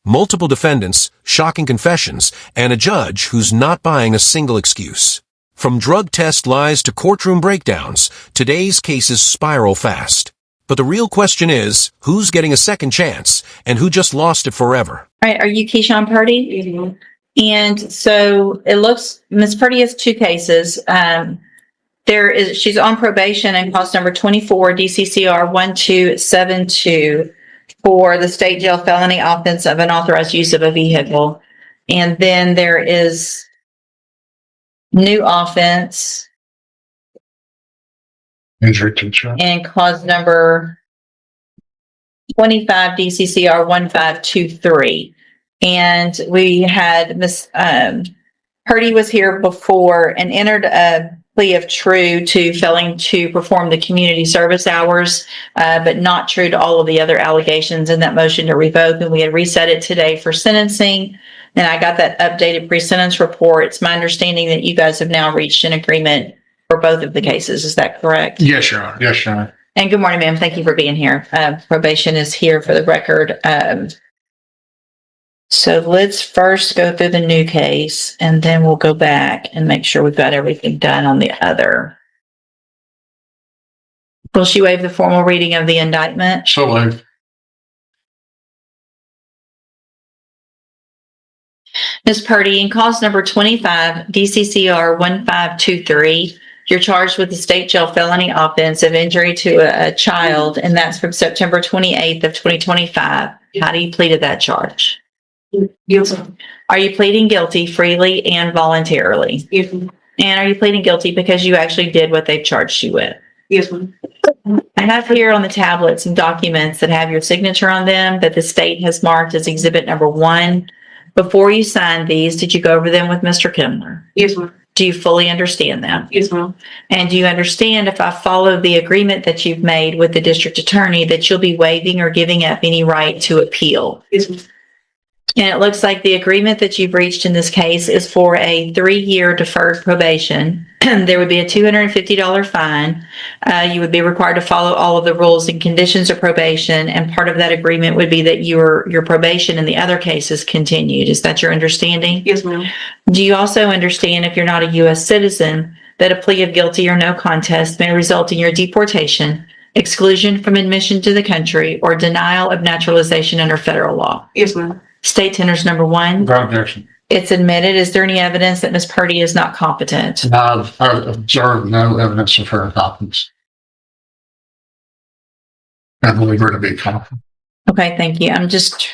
multiple defendants, shocking confessions, and a judge who's not buying a single excuse. From drug test lies to courtroom breakdowns, today's cases spiral fast. But the real question is, who's getting a second chance, and who just lost it forever? All right, are you Keyshawn Purdy? Mm-hmm. And so it looks, Ms. Purdy has two cases. She's on probation and cause number 24, DCCR 1272 for the state jail felony offense of unauthorized use of a vehicle. And then there is new offense Injury to child. and cause number 25, DCCR 1523. And we had Ms. Purdy was here before and entered a plea of true to failing to perform the community service hours, but not true to all of the other allegations in that motion to revoke. And we had reset it today for sentencing. And I got that updated pre-sentence report. It's my understanding that you guys have now reached an agreement for both of the cases. Is that correct? Yes, Your Honor. Yes, Your Honor. And good morning, ma'am. Thank you for being here. Probation is here for the record. So let's first go through the new case, and then we'll go back and make sure we've got everything done on the other. Will she waive the formal reading of the indictment? So moved. Ms. Purdy, in cause number 25, DCCR 1523, you're charged with the state jail felony offense of injury to a child, and that's from September 28th of 2025. How do you plead to that charge? Guilty. Are you pleading guilty freely and voluntarily? Yes, ma'am. And are you pleading guilty because you actually did what they've charged you with? Yes, ma'am. I have here on the tablet some documents that have your signature on them that the state has marked as exhibit number 1. Before you signed these, did you go over them with Mr. Kimler? Yes, ma'am. Do you fully understand them? Yes, ma'am. And do you understand if I follow the agreement that you've made with the district attorney that you'll be waiving or giving up any right to appeal? Yes, ma'am. And it looks like the agreement that you've reached in this case is for a 3-year deferred probation. There would be a $250 fine. You would be required to follow all of the rules and conditions of probation. And part of that agreement would be that your probation in the other cases continued. Is that your understanding? Yes, ma'am. Do you also understand, if you're not a U.S. citizen, that a plea of guilty or no contest may result in your deportation, exclusion from admission to the country, or denial of naturalization under federal law? Yes, ma'am. State tenders number 1. Without objection. It's admitted. Is there any evidence that Ms. Purdy is not competent? I've observed no evidence of her incompetence. I believe her to be competent. Okay, thank you. I'm just,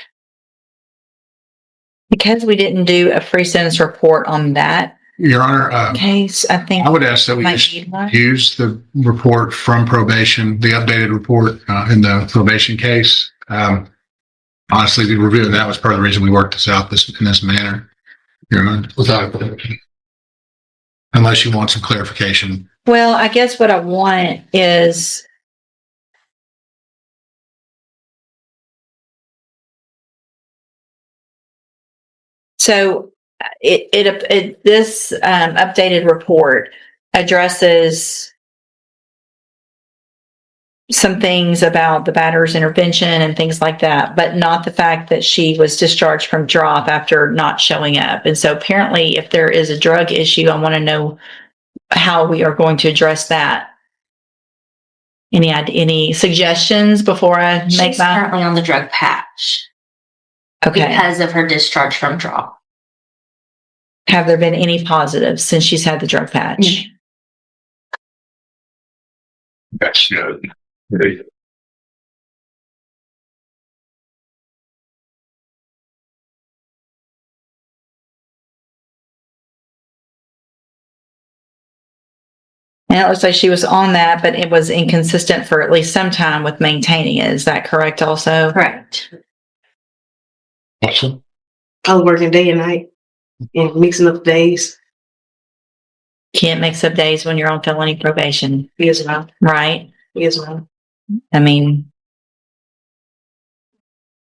because we didn't do a pre-sentence report on that Your Honor, case, I think I would ask that we might just need one. use the report from probation, the updated report in the probation case. Honestly, the review of that was part of the reason we worked this out in this manner. Your Honor, without objection. Unless you want some clarification. Well, I guess what I want is so this updated report addresses some things about the batter's intervention and things like that, but not the fact that she was discharged from drop after not showing up. And so apparently if there is a drug issue, I want to know how we are going to address that. Any suggestions before I make She's that? currently on the drug patch Okay. because of her discharge from drop. Have there been any positives since she's had the drug patch? That's good. And it looks like she was on that, but it was inconsistent for at least some time with maintaining it. Is that correct also? Correct. Awesome. I was working day and night and mixing up days. Can't mix up days when you're on felony probation, Yes, ma'am. right? Yes, ma'am. I mean,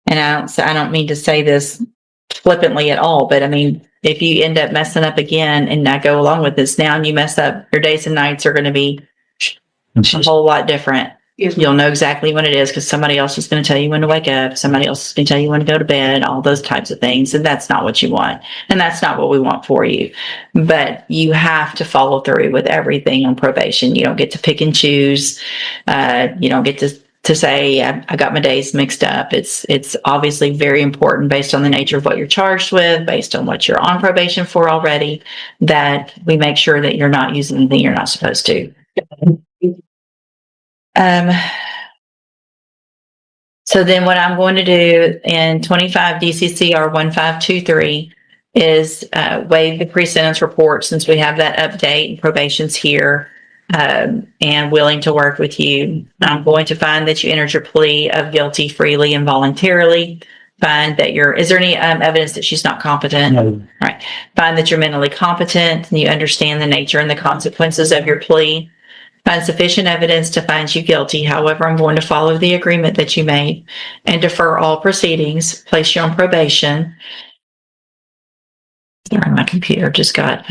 and I don't mean to say this flippantly at all, but I mean, if you end up messing up again, and I go along with this now, and you mess up, your days and nights are going to be a whole lot different. Yes, ma'am. You'll know exactly when it is because somebody else is going to tell you when to wake up. Somebody else is going to tell you when to go to bed, all those types of things. And that's not what you want. And that's not what we want for you. But you have to follow through with everything on probation. You don't get to pick and choose. You don't get to say, I got my days mixed up. It's obviously very important based on the nature of what you're charged with, based on what you're on probation for already, that we make sure that you're not using anything you're not supposed to. So then what I'm going to do in 25 DCCR 1523 is waive the pre-sentence report since we have that update and probation's here and willing to work with you. I'm going to find that you entered your plea of guilty freely and voluntarily. Find that is there any evidence that she's not competent? No. All right. Find that you're mentally competent and you understand the nature and the consequences of your plea. Find sufficient evidence to find you guilty. However, I'm going to follow the agreement that you made and defer all proceedings, place you on probation. Sorry, my computer just got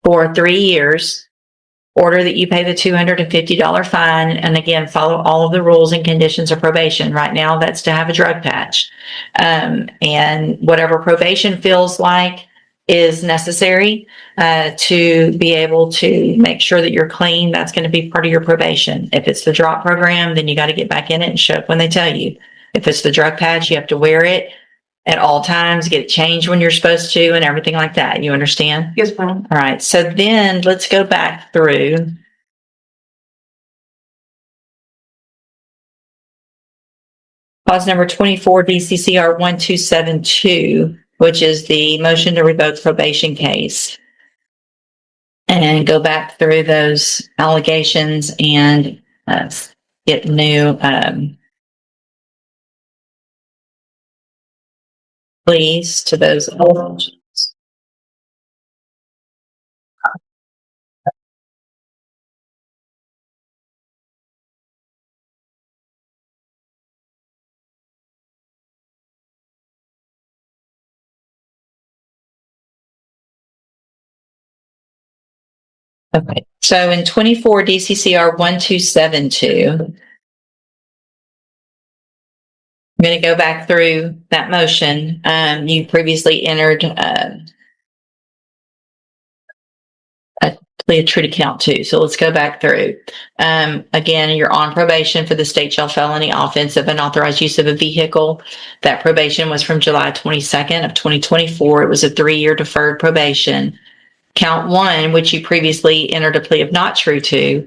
for 3 years. Order that you pay the $250 fine, and again, follow all of the rules and conditions of probation. Right now, that's to have a drug patch. And whatever probation feels like is necessary to be able to make sure that you're clean. That's going to be part of your probation. If it's the drop program, then you got to get back in it and show up when they tell you. If it's the drug patch, you have to wear it at all times, get it changed when you're supposed to, and everything like that. You understand? Yes, ma'am. All right. So then let's go back through. Clause number 24, DCCR 1272, which is the motion to revoke probation case. And go back through those allegations and get new pleas to those allegations. Okay, so in 24 DCCR 1272, I'm going to go back through that motion. You previously entered a plea of true to count 2. So let's go back through. Again, you're on probation for the state jail felony offense of unauthorized use of a vehicle. That probation was from July 22nd of 2024. It was a 3-year deferred probation. Count 1, which you previously entered a plea of not true to,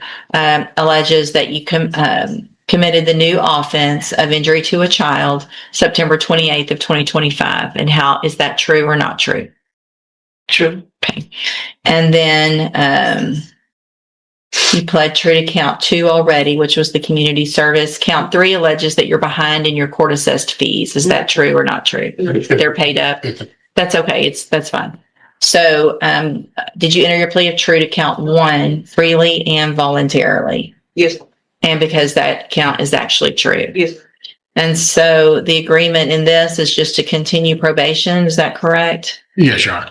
alleges that you committed the new offense of injury to a child September 28th of 2025. And how is that true or not true? True. Okay. And then you pled true to count 2 already, which was the community service. Count 3 alleges that you're behind in your court assessed fees. Is that true or not true? They're paid up. That's okay. That's fine. So, did you enter your plea of true to count 1 freely and voluntarily? Yes. And because that count is actually true. Yes. And so the agreement in this is just to continue probation. Is that correct? Yes, Your Honor.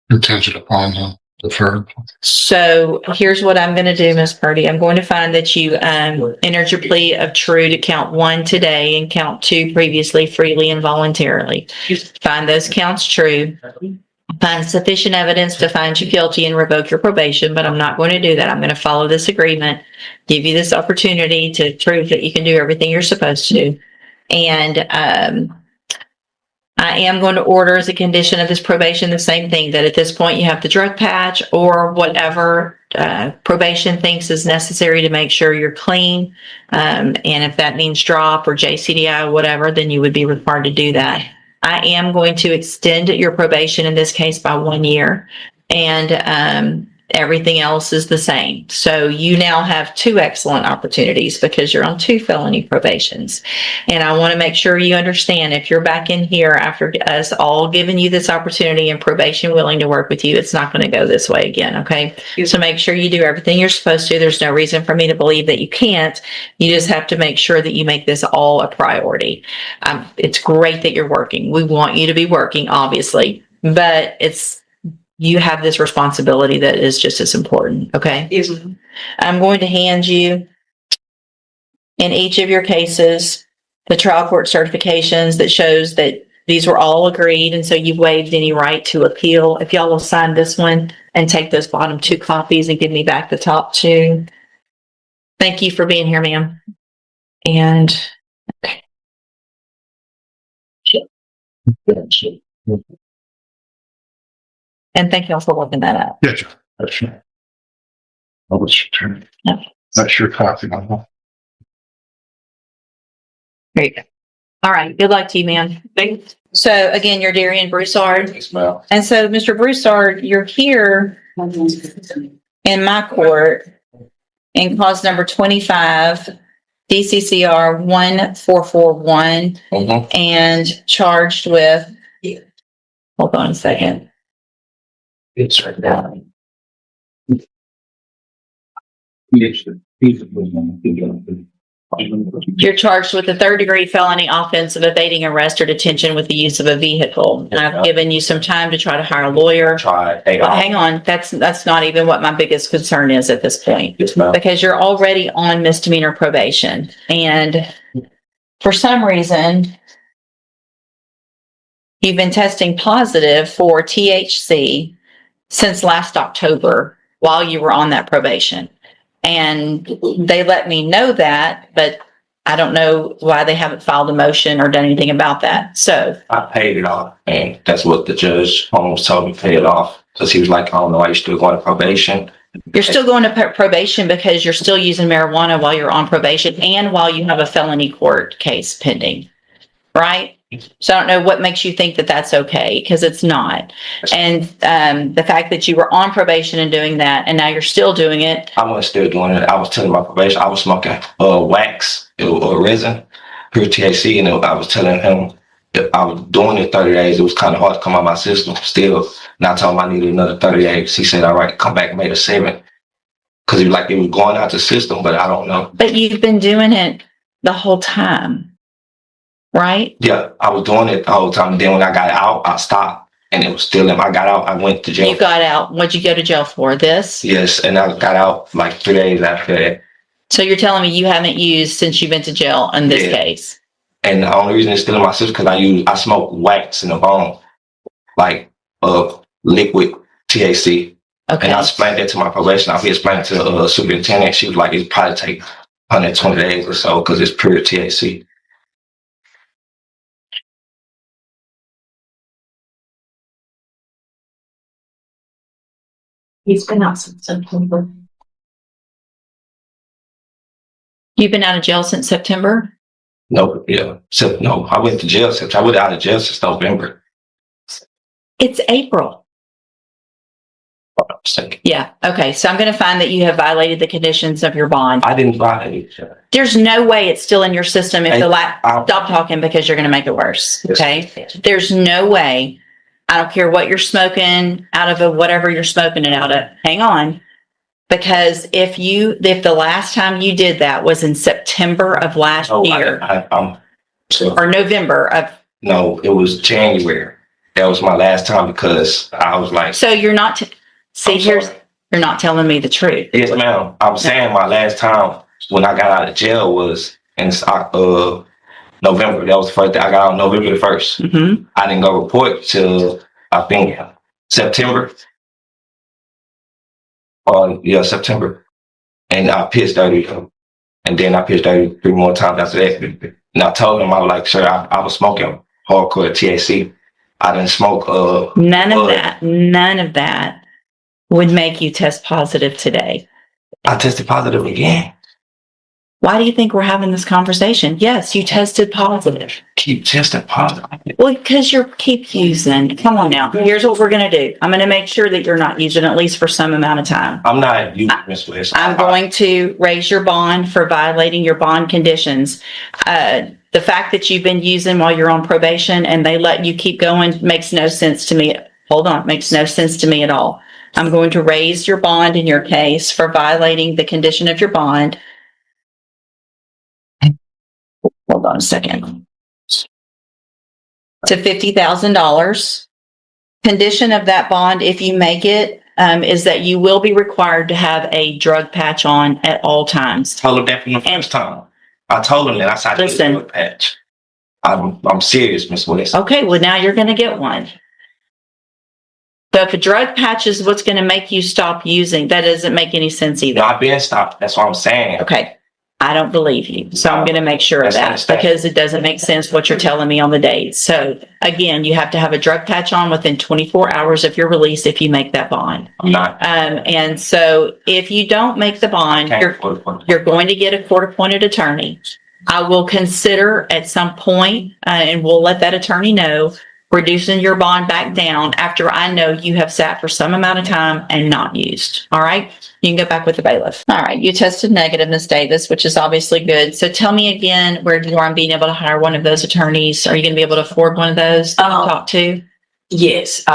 Contingent upon the deferred. So here's what I'm going to do, Ms. Purdy. I'm going to find that you entered your plea of true to count 1 today and count 2 previously freely and voluntarily. Find those counts true. Find sufficient evidence to find you guilty and revoke your probation, but I'm not going to do that. I'm going to follow this agreement, give you this opportunity to prove that you can do everything you're supposed to. And I am going to order as a condition of this probation the same thing, that at this point you have the drug patch or whatever probation thinks is necessary to make sure you're clean. And if that means drop or JCDI or whatever, then you would be required to do that. I am going to extend your probation in this case by 1 year, and everything else is the same. So you now have 2 excellent opportunities because you're on 2 felony probations. And I want to make sure you understand, if you're back in here after us all giving you this opportunity and probation willing to work with you, it's not going to go this way again. Okay. So make sure you do everything you're supposed to. There's no reason for me to believe that you can't. You just have to make sure that you make this all a priority. It's great that you're working. We want you to be working, obviously, but you have this responsibility that is just as important. Okay. Yes, ma'am. I'm going to hand you in each of your cases the trial court certifications that shows that these were all agreed, and so you've waived any right to appeal. If y'all will sign this one and take those bottom 2 copies and give me back the top 2. Thank you for being here, ma'am. And okay. And thank y'all for looking that up. Yes, sir. That's right. I was returning. No. That's your copy. There you go. All right. Good luck to you, man. Thanks. So again, you're Darian Broussard. Yes, ma'am. And so, Mr. Broussard, you're here in my court in cause number 25, DCCR 1441, and charged with, hold on a second. It's right now. You're charged with a 3rd-degree felony offense of evading arrest or detention with the use of a vehicle. And I've given you some time to try to hire a lawyer. Hang on. That's not even what my biggest concern is at this point. Yes, ma'am. Because you're already on misdemeanor probation. And for some reason, you've been testing positive for THC since last October while you were on that probation. And they let me know that, but I don't know why they haven't filed a motion or done anything about that. So I paid it off, and that's what the judge almost told me, pay it off. Because he was like, I don't know why you're still going to probation. you're still going to probation because you're still using marijuana while you're on probation and while you have a felony court case pending, right? So I don't know what makes you think that that's okay, because it's not. And the fact that you were on probation and doing that, and now you're still doing it. I wasn't still doing it. I was telling my probation, I was smoking wax or resin, pure THC, and I was telling him that I was doing it 30 days. It was kind of hard to come out of my system still. And I told him I needed another 30 days. He said, all right, come back May the 7th. Because he was like, it was going out the system, but I don't know. But you've been doing it the whole time. Right? Yeah, I was doing it the whole time. Then when I got out, I stopped, and it was still in. I got out, I went to jail. You got out. What'd you go to jail for? This? Yes, and I got out like 3 days after that. So you're telling me you haven't used since you've been to jail in this case? And the only reason it's still in my system because I smoke wax in the bone, like liquid THC. Okay. And I explained that to my probation officer. He explained it to the superintendent. She was like, "It probably take 120 days or so because it's pure THC." He's been out since September. You've been out of jail since September? No, yeah. So, no, I went to jail since I went out of jail since November. It's April. I was thinking, Yeah. Okay. So I'm going to find that you have violated the conditions of your bond. I didn't violate it. There's no way it's still in your system if I'll- stop talking because you're going to make it worse. Yes. Okay. There's no way. I don't care what you're smoking out of whatever you're smoking it out of. Hang on. Because if the last time you did that was in September of last year or November of. No, it was January. That was my last time because I was like. So you're not, you're not telling me the truth. Yes, ma'am. I'm saying my last time when I got out of jail was in November. That was the first day I got out November the 1st. Mm-hmm. I didn't go report till I think September. September. And I pitched 30. And then I pitched 30 3 more times after that. And I told him, I was like, sir, I was smoking hardcore THC. I didn't smoke. None of that would make you test positive today. I tested positive again. Why do you think we're having this conversation? Yes, you tested positive. Keep testing positive. Well, because you keep using. Come on now. Here's what we're going to do. I'm going to make sure that you're not using at least for some amount of time. I'm not using Miss West. I'm going to raise your bond for violating your bond conditions. The fact that you've been using while you're on probation and they let you keep going makes no sense to me. Hold on. Makes no sense to me at all. I'm going to raise your bond in your case for violating the condition of your bond. Hold on a second. To $50,000. condition of that bond, if you make it, is that you will be required to have a drug patch on at all times. Told him that from the first time. I told him that. I said, Listen. "Listen, patch. I'm serious, Miss West." Okay, well, now you're going to get one. So if a drug patch is what's going to make you stop using, that doesn't make any sense either. Not being stopped. That's what I'm saying. Okay, I don't believe you. So I'm going to make sure of that because it doesn't make sense what you're telling me on the dates. So again, you have to have a drug patch on within 24 hours of your release if you make that bond. I'm not. And so if you don't make the bond, you're going to get a court-appointed attorney. I will consider at some point, and we'll let that attorney know, reducing your bond back down after I know you have sat for some amount of time and not used. All right? You can go back with the bailiff. All right. You tested negative, Ms. Davis, which is obviously good. So tell me again where you are on being able to hire one of those attorneys. Are you going to be able to afford one of those to talk to? Yes.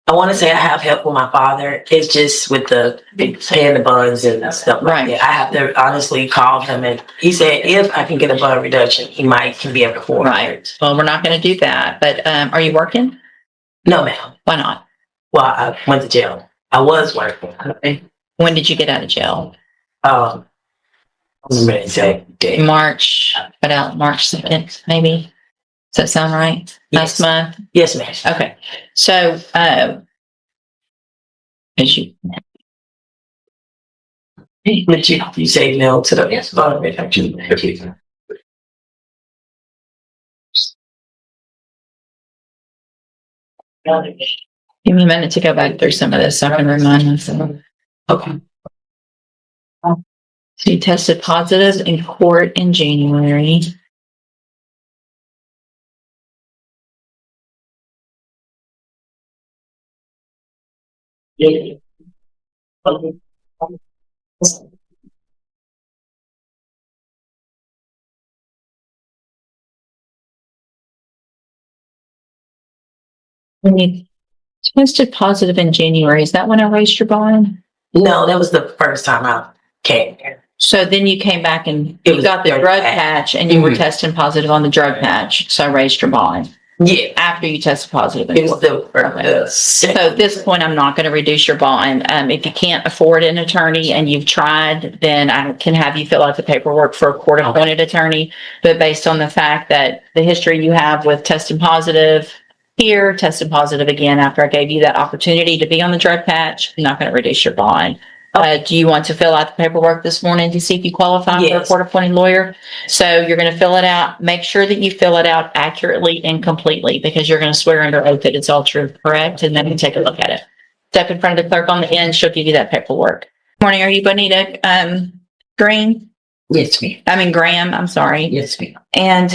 I want to say I have help with my father. It's just with the paying the bonds and stuff like that. I have to honestly call him, and he said if I can get a bond reduction, he can be able to afford it. Right. Well, we're not going to do that. But are you working? No, ma'am. Why not? Well, I went to jail. I was working. When did you get out of jail? I was ready to say March 2nd, maybe. Does that sound right? Last month? Yes, ma'am. Okay. So, but you say no to the bond reduction. give me a minute to go back through some of this so I can remind myself. Okay. So you tested positive in court in January. When you tested positive in January, is that when I raised your bond? No, that was the first time I came here. So then you came back and It you was got the drug drug patch. patch and you were testing positive on the drug patch. So I raised your bond Yeah, after you tested positive. it was the So at this point, I'm not going to reduce your bond. If you can't afford an attorney and you've tried, then I can have you fill out the paperwork for a court-appointed attorney. But based on the fact that the history you have with testing positive here, testing positive again after I gave you that opportunity to be on the drug patch, I'm not going to reduce your bond. Do you want to fill out the paperwork this morning to see if you qualify for a court-appointed lawyer? So you're going to fill it out. Make sure that you fill it out accurately and completely because you're going to swear under oath that it's all true, correct? And then we take a look at it. Step in front of the clerk on the end. She'll give you that paperwork. Morning. Are you Bonita Green? Yes, ma'am. Graham. I'm sorry. Yes, ma'am. And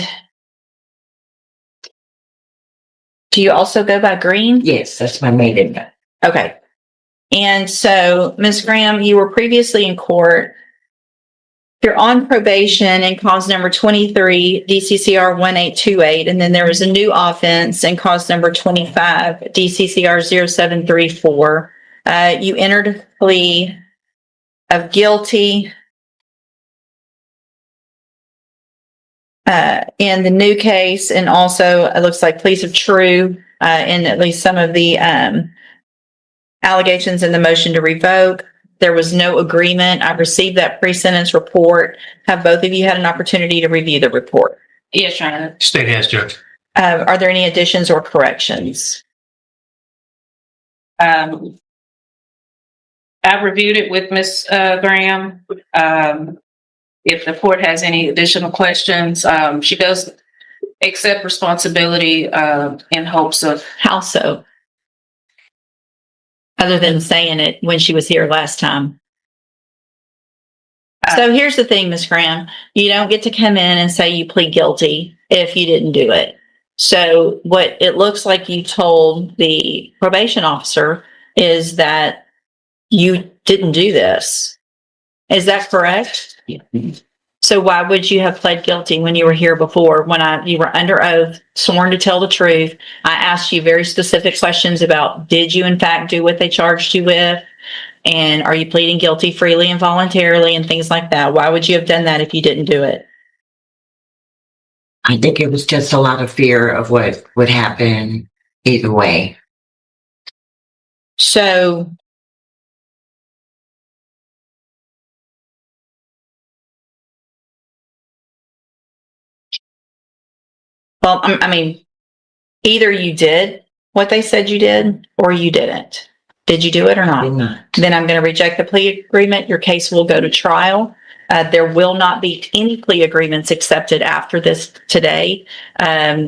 do you also go by Green? Yes, that's my maiden name. Okay. And so, Ms. Graham, you were previously in court. You're on probation in cause number 23, DCCR 1828, and then there was a new offense in cause number 25, DCCR 0734. You entered a plea of guilty in the new case, and also it looks like pleas of true in at least some of the allegations in the motion to revoke. There was no agreement. I received that pre-sentence report. Have both of you had an opportunity to review the report? Yes, Your Honor. State has, Judge. Are there any additions or corrections? I reviewed it with Ms. Graham. If the court has any additional questions, she does accept responsibility in hopes of. How so? Other than saying it when she was here last time. So here's the thing, Ms. Graham. You don't get to come in and say you plead guilty if you didn't do it. So what it looks like you told the probation officer is that you didn't do this. Is that correct? Yeah. So why would you have pled guilty when you were here before, when you were under oath, sworn to tell the truth? I asked you very specific questions about, did you in fact do what they charged you with? And are you pleading guilty freely and voluntarily and things like that? Why would you have done that if you didn't do it? I think it was just a lot of fear of what would happen either way. So well, I mean, either you did what they said you did or you didn't. Did you do it or not? Did not. Then I'm going to reject the plea agreement. Your case will go to trial. There will not be any plea agreements accepted after this today.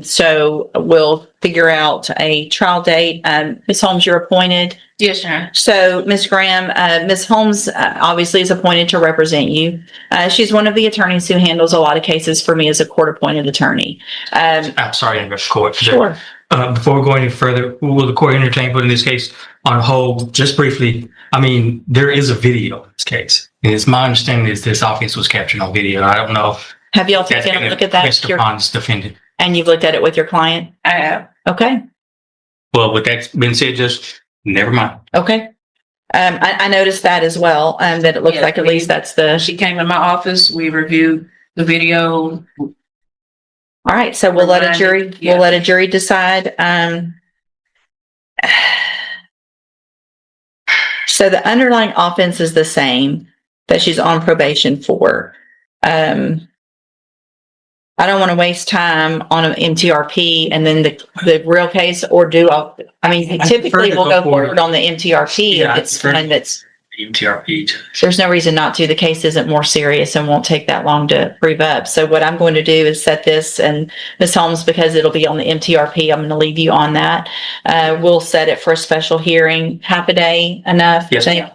So we'll figure out a trial date. Ms. Holmes, you're appointed. Yes, Your Honor. So, Ms. Graham, Ms. Holmes obviously is appointed to represent you. She's one of the attorneys who handles a lot of cases for me as a court-appointed attorney. I'm sorry to interrupt the court. Sure. Before we go any further, will the court entertain putting this case on hold just briefly? I mean, there is a video in this case. And it's my understanding is this offense was captured on video. I don't know. Have y'all That's taken a look at that? based upon this defendant. And you've looked at it with your client? I have. Okay. Well, with that being said, just never mind. Okay. I noticed that as well, that it looks Yeah, like at least that's the, She came in my office. We reviewed the video. all right. So we'll let a jury, Yeah. we'll let a jury decide. So the underlying offense is the same that she's on probation for. I don't want to waste time on an MTRP and then the real case, or I mean, I typically prefer to we'll go go forward. forward on the MTRP Yeah, if it's I prefer- one that's, MTRP. there's no reason not to. The case isn't more serious and won't take that long to prove up. So what I'm going to do is set this, and Ms. Holmes, because it'll be on the MTRP, I'm going to leave you on that. We'll set it for a special hearing. Half a day enough? Yes, Think?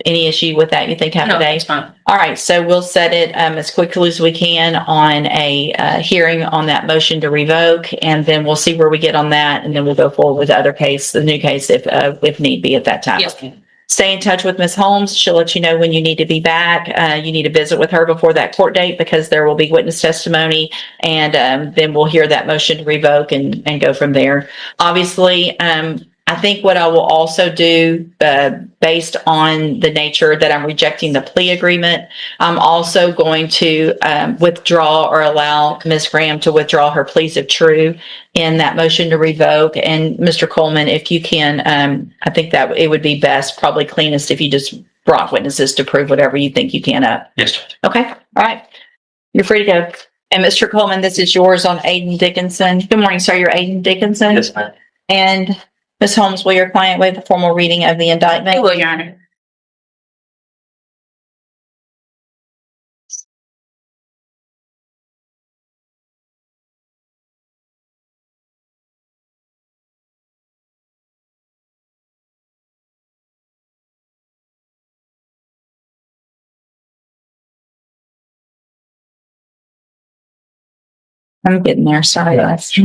Any issue with that? You think half No, a day? it's fine. All right, so we'll set it as quickly as we can on a hearing on that motion to revoke, and then we'll see where we get on that, and then we'll go forward with the other case, the new case, if need be at that time. Yes, ma'am. Stay in touch with Ms. Holmes. She'll let you know when you need to be back. You need to visit with her before that court date because there will be witness testimony, and then we'll hear that motion to revoke and go from there. Obviously, I think what I will also do, based on the nature that I'm rejecting the plea agreement, I'm also going to withdraw or allow Ms. Graham to withdraw her pleas of true in that motion to revoke. And Mr. Coleman, if you can, I think that it would be best, probably cleanest, if you just brought witnesses to prove whatever you think you can up. Yes, Judge. Okay, all right. You're free to go. And Mr. Coleman, this is yours on Aiden Dickinson. Good morning, sir. You're Aiden Dickinson? Yes, ma'am. And Ms. Holmes, will your client waive the formal reading of the I indictment? will, Your Honor. I'm getting there. Sorry, guys.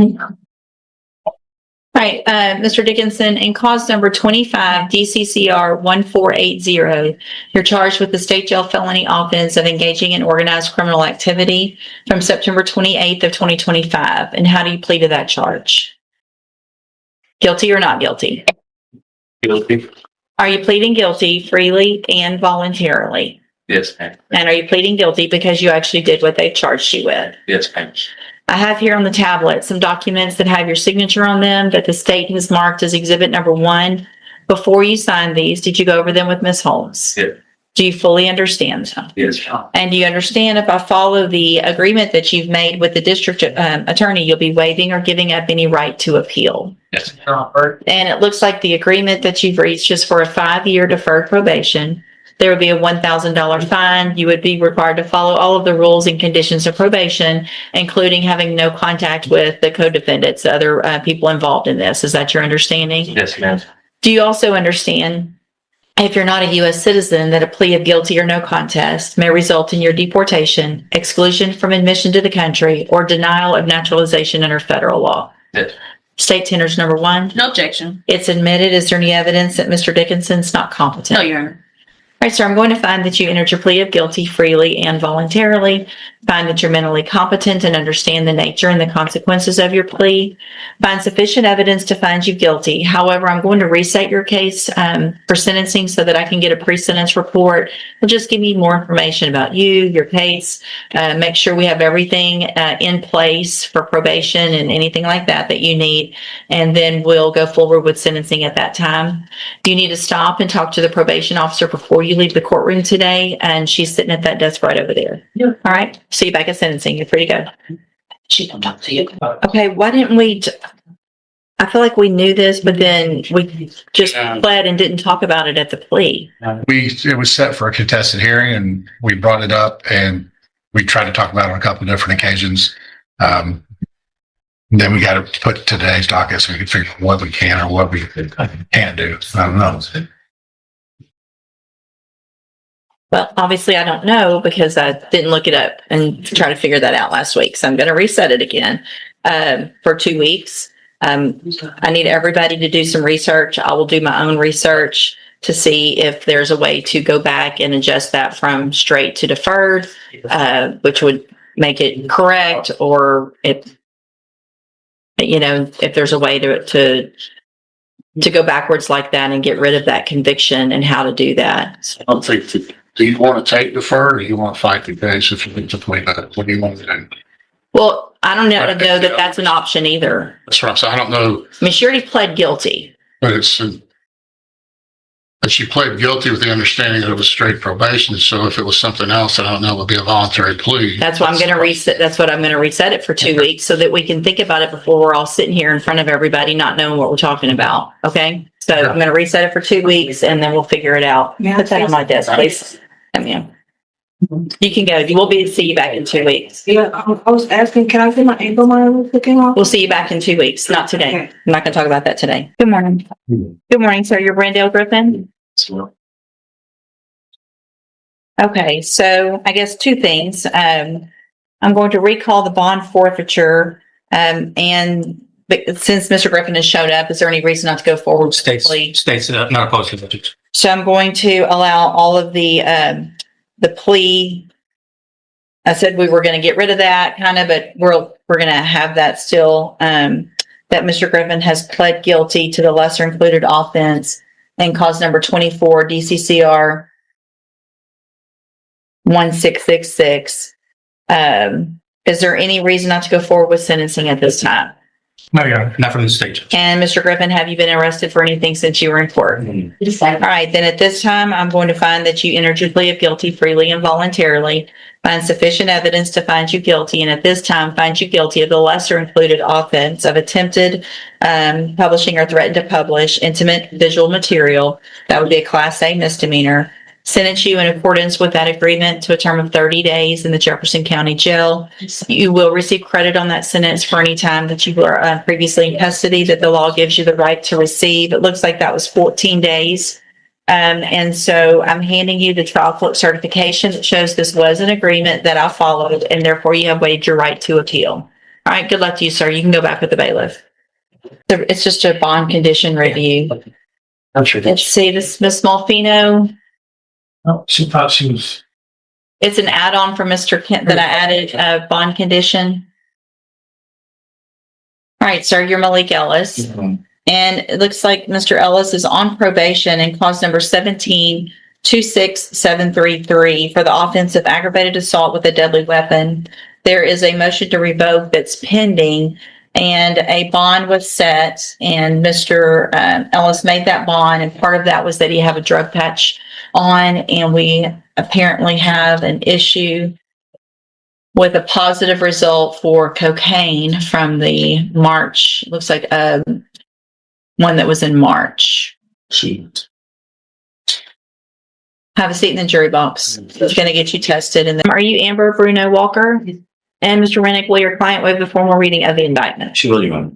All right, Mr. Dickinson, in cause number 25 DCCR 1480, you're charged with the state jail felony offense of engaging in organized criminal activity from September 28th of 2025. And how do you plead to that charge? Guilty or not guilty? Guilty. Are you pleading guilty freely and voluntarily? Yes, ma'am. And are you pleading guilty because you actually did what they charged you with? Yes, ma'am. I have here on the tablet some documents that have your signature on them that the state has marked as exhibit number 1. Before you signed these, did you go over them with Ms. Holmes? Yes. Do you fully understand them? Yes. And do you understand if I follow the agreement that you've made with the district attorney, you'll be waiving or giving up any right to appeal? Yes. And it looks like the agreement that you've reached is for a 5-year deferred probation. There would be a $1,000 fine. You would be required to follow all of the rules and conditions of probation, including having no contact with the co-defendants, the other people involved in this. Is that your understanding? Yes, ma'am. Do you also understand, if you're not a U.S. citizen, that a plea of guilty or no contest may result in your deportation, exclusion from admission to the country, or denial of naturalization under federal law? Yes. State tenders number 1. No objection. It's admitted. Is there any evidence that Mr. Dickinson's not competent? No, Your Honor. All right, sir, I'm going to find that you entered your plea of guilty freely and voluntarily. Find that you're mentally competent and understand the nature and the consequences of your plea. Find sufficient evidence to find you guilty. However, I'm going to reset your case for sentencing so that I can get a pre-sentence report. It'll just give me more information about you, your case, make sure we have everything in place for probation and anything like that that you need. And then we'll go forward with sentencing at that time. Do you need to stop and talk to the probation officer before you leave the courtroom today? And she's sitting at that desk right over there. Yeah. All right. See you back at sentencing. You're free to go. She don't talk to you. Okay. Why didn't we? I feel like we knew this, but then we just pled and didn't talk about it at the plea. It was set for a contested hearing and we brought it up and we tried to talk about it on a couple of different occasions. Then we got to put today's docket so we can figure out what we can or what we can't do. I don't know. Well, obviously I don't know because I didn't look it up and try to figure that out last week. So I'm going to reset it again for 2 weeks. I need everybody to do some research. I will do my own research to see if there's a way to go back and adjust that from straight to deferred, which would make it correct, or if there's a way to go backwards like that and get rid of that conviction and how to do that. I don't think do you want to take deferred or you want to fight the case if you need to play that? What do you want to do? Well, I don't know that that's an option either. That's what I'm saying. I don't know. I mean, she already pled guilty. But she pled guilty with the understanding that it was straight probation. So if it was something else, I don't know, it would be a voluntary plea. That's why I'm going to reset. That's what I'm going to reset it for 2 weeks so that we can think about it before we're all sitting here in front of everybody, not knowing what we're talking about. Okay. So I'm going to reset it for 2 weeks and then we'll figure it out. Put that on my desk, please. Come here. You can go. We'll see you back in 2 weeks. Yeah, I was asking, can I get my ankle monitor looking off? We'll see you back in 2 weeks, not today. Okay. I'm not going to talk about that today. Good morning. Good morning, sir. You're Brandale Griffin? Okay, so I guess 2 things. I'm going to recall the bond forfeiture, and since Mr. Griffin has showed up, is there any reason not to go forward with the plea? States not opposed to that. So I'm going to allow all of the plea. I said we were going to get rid of that kind of, but we're going to have that still. That Mr. Griffin has pled guilty to the lesser included offense and cause number 24 DCCR 1666. Is there any reason not to go forward with sentencing at this time? No, Your Honor, not from this stage. And Mr. Griffin, have you been arrested for anything since you were in court? All right, then at this time, I'm going to find that you entered your plea of guilty freely and voluntarily, find sufficient evidence to find you guilty, and at this time, find you guilty of the lesser included offense of attempted publishing or threatened to publish intimate visual material. That would be a Class A misdemeanor. Sentence you in accordance with that agreement to a term of 30 days in the Jefferson County Jail. You will receive credit on that sentence for any time that you were previously in custody that the law gives you the right to receive. It looks like that was 14 days. And so I'm handing you the trial court certification that shows this was an agreement that I followed, and therefore you have waived your right to appeal. All right, good luck to you, sir. You can go back with the bailiff. It's just a bond condition review. Let's see, this Ms. Malfino. Oh, she thought she was. It's an add-on for Mr. Kent that I added a bond condition. All right, sir, you're Malik Ellis. Mm-hmm. And it looks like Mr. Ellis is on probation and cause number 1726733 for the offense of aggravated assault with a deadly weapon. There is a motion to revoke that's pending, and a bond was set, and Mr. Ellis made that bond, and part of that was that he have a drug patch on, and we apparently have an issue with a positive result for cocaine from the March, looks like one that was in March. Shoot. Have a seat in the jury box. It's going to get you tested. And then, are you Amber Bruno Walker? And Mr. Rennick, will your client waive the formal reading of the indictment? She will, Your Honor.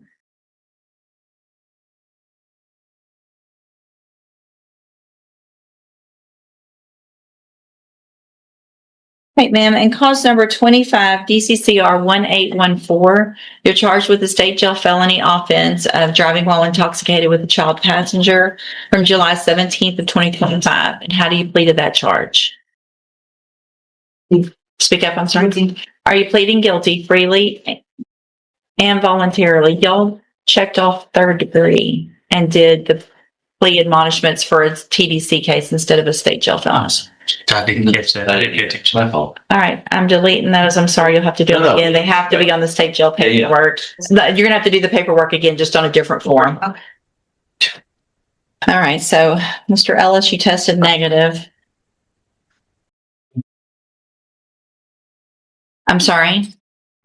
Right, ma'am. And cause number 25, DCCR 1814, you're charged with the state jail felony offense of driving while intoxicated with a child passenger from July 17th of 2025. And how do you plead to that charge? Speak up, I'm sorry. Are you pleading guilty freely and voluntarily? Y'all checked off third degree and did the plea admonishments for a TDC case instead of a state jail felony. I didn't catch that. I didn't catch it. My fault. All right, I'm deleting those. I'm sorry, you'll have to do it No. again. They have to be on the state jail Yeah, yeah. paperwork. You're gonna have to do the paperwork again, just on a different form. Okay. All right, so Mr. Ellis, you tested negative. I'm sorry.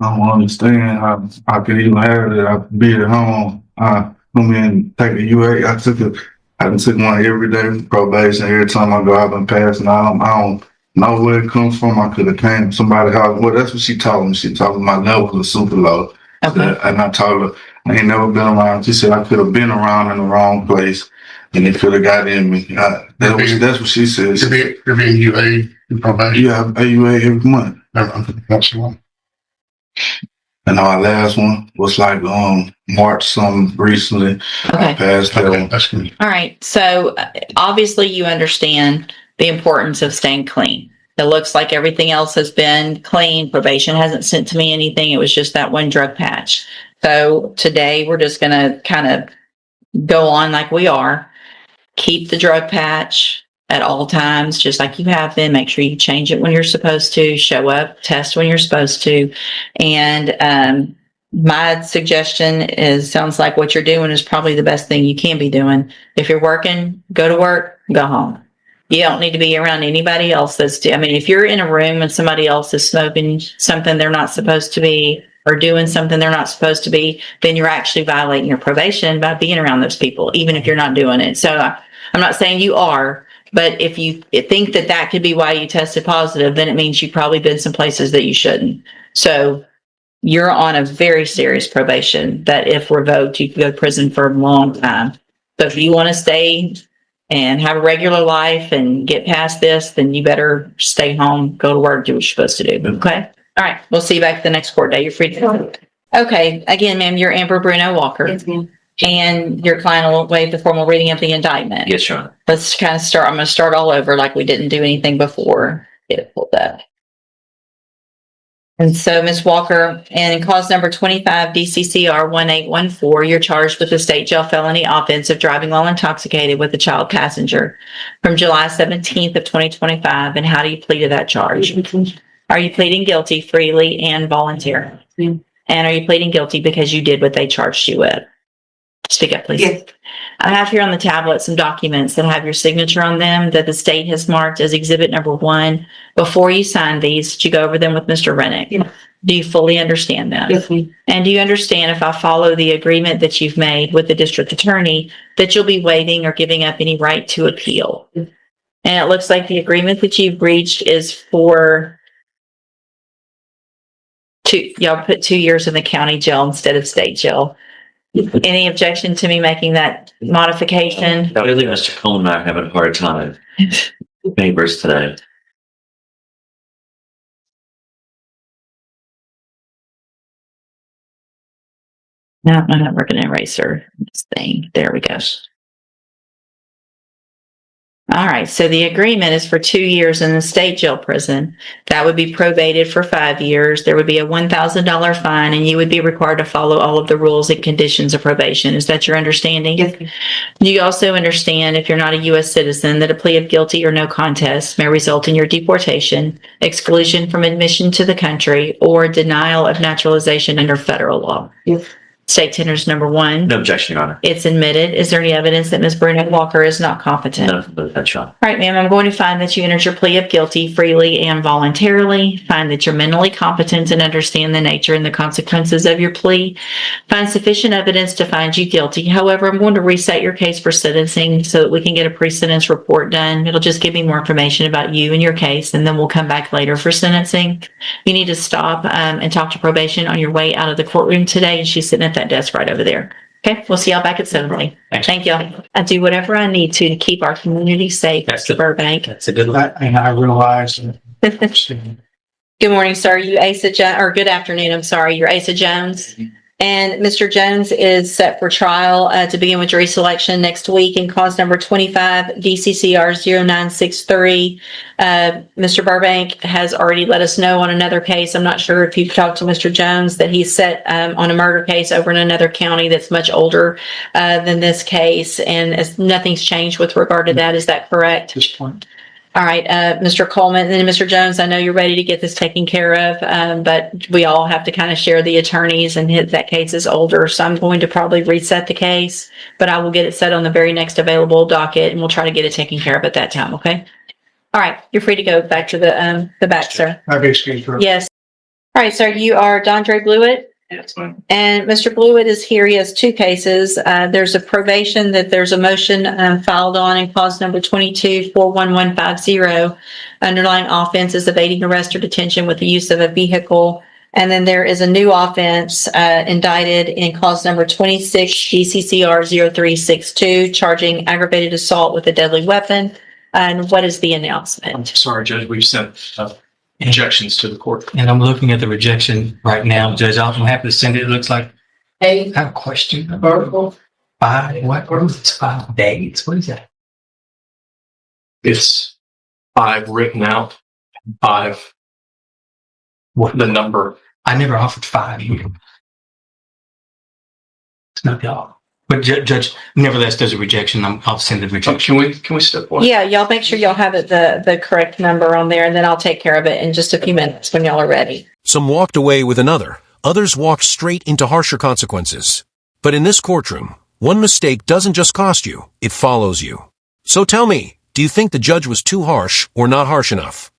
I don't understand how I could even have it. I could be at home. I come in, take a UA. I done took one every day for probation. Every time I go, I've been passing out. I don't know where it comes from. I could have came to somebody's house. Well, that's what she told me. She told me my level was super low. Okay. And I told her I ain't never been around. She said I could have been around in the wrong place and it could have got in me. That's what she said. You're being UA in probation. Yeah, I pay UA every month. That's the one. And our last one was like March some recently. I Okay. passed that Okay, one. that's good. All right. So obviously you understand the importance of staying clean. It looks like everything else has been clean. Probation hasn't sent to me anything. It was just that one drug patch. So today we're just going to kind of go on like we are. Keep the drug patch at all times, just like you have been. Make sure you change it when you're supposed to, show up, test when you're supposed to. And my suggestion sounds like what you're doing is probably the best thing you can be doing. If you're working, go to work, go home. You don't need to be around anybody else if you're in a room and somebody else is smoking something they're not supposed to be or doing something they're not supposed to be, then you're actually violating your probation by being around those people, even if you're not doing it. So I'm not saying you are, but if you think that that could be why you tested positive, then it means you've probably been some places that you shouldn't. So you're on a very serious probation that if revoked, you could go to prison for a long time. So if you want to stay and have a regular life and get past this, then you better stay home, go to work, do what you're supposed to do. Okay? All right. We'll see you back at the next court day. You're free to go. Okay. Again, ma'am, you're Amber Bruno Walker. Yes, ma'am. And your client will waive the formal reading of the indictment. Yes, Your Honor. Let's kind of start. I'm going to start all over like we didn't do anything before. Get it pulled up. And so, Ms. Walker, and in cause number 25, DCCR 1814, you're charged with the state jail felony offense of driving while intoxicated with a child passenger from July 17th of 2025. And how do you plead to that charge? Are you pleading guilty freely and voluntarily? Yeah. And are you pleading guilty because you did what they charged you with? Speak up, please. Yes. I have here on the tablet some documents that have your signature on them that the state has marked as exhibit number 1. Before you sign these, did you go over them with Mr. Rennick? Yeah. Do you fully understand them? Yes, ma'am. And do you understand if I follow the agreement that you've made with the district attorney that you'll be waiving or giving up any right to appeal? Yes. And it looks like the agreement that you've reached is for y'all put 2 years in the county jail instead of state jail. Any objection to me making that modification? Clearly, Mr. Coleman and I are having a hard time. Neighbors today. No, I'm not working an eraser. This thing. There we go. All right. So the agreement is for 2 years in the state jail prison. That would be probated for 5 years. There would be a $1,000 fine, and you would be required to follow all of the rules and conditions of probation. Is that your understanding? Yes, ma'am. Do you also understand, if you're not a U.S. citizen, that a plea of guilty or no contest may result in your deportation, exclusion from admission to the country, or denial of naturalization under federal law? Yes. State tenders number 1. No objection, Your Honor. It's admitted. Is there any evidence that Ms. Bruno Walker is not competent? No, but that's Your Honor. All right, ma'am, I'm going to find that you entered your plea of guilty freely and voluntarily. Find that you're mentally competent and understand the nature and the consequences of your plea. Find sufficient evidence to find you guilty. However, I'm going to reset your case for sentencing so that we can get a pre-sentence report done. It'll just give me more information about you and your case, and then we'll come back later for sentencing. You need to stop and talk to probation on your way out of the courtroom today, and she's sitting at that desk right over there. Okay, we'll see y'all back at 7:30. Thank y'all. I do whatever I need to keep our community safe. That's the- Burbank. That's a good one. And I realized Good morning, sir. You Asa or good afternoon. I'm sorry. You're Asa Jones. And Mr. Jones is set for trial to begin with jury selection next week in cause number 25 DCCR 0963. Mr. Burbank has already let us know on another case. I'm not sure if you've talked to Mr. Jones that he's set on a murder case over in another county that's much older than this case. And nothing's changed with regard to that. Is that correct? At this point. All right, Mr. Coleman, and then Mr. Jones, I know you're ready to get this taken care of, but we all have to kind of share the attorneys, and that case is older, so I'm going to probably reset the case, but I will get it set on the very next available docket, and we'll try to get it taken care of at that time, okay? All right, you're free to go back to the back, sir. I've excused her. Yes. All right, sir, you are Dondre Blewett? Yes, ma'am. And Mr. Blewett is here. He has two cases. There's a probation that there's a motion filed on in cause number 22-41150. Underlying offense is evading arrest or detention with the use of a vehicle. And then there is a new offense indicted in cause number 26 DCCR 0362, charging aggravated assault with a deadly weapon. And what is the announcement? I'm sorry, Judge, we've sent injections to the court. And I'm looking at the rejection right now, Judge. I'm happy to send it. It looks like, Hey, I have a question. verbal. 5, what? It's 5 days. What is that? It's 5 written out, 5, What? the number. I never offered 5. It's not y'all. But Judge, nevertheless, there's a rejection. I'll send the rejection. Can we step one? Yeah, y'all make sure y'all have it the correct number on there, and then I'll take care of it in just a few minutes when y'all are ready. Some walked away with another. Others walked straight into harsher consequences. But in this courtroom, one mistake doesn't just cost you, it follows you. So tell me, do you think the judge was too harsh or not harsh enough?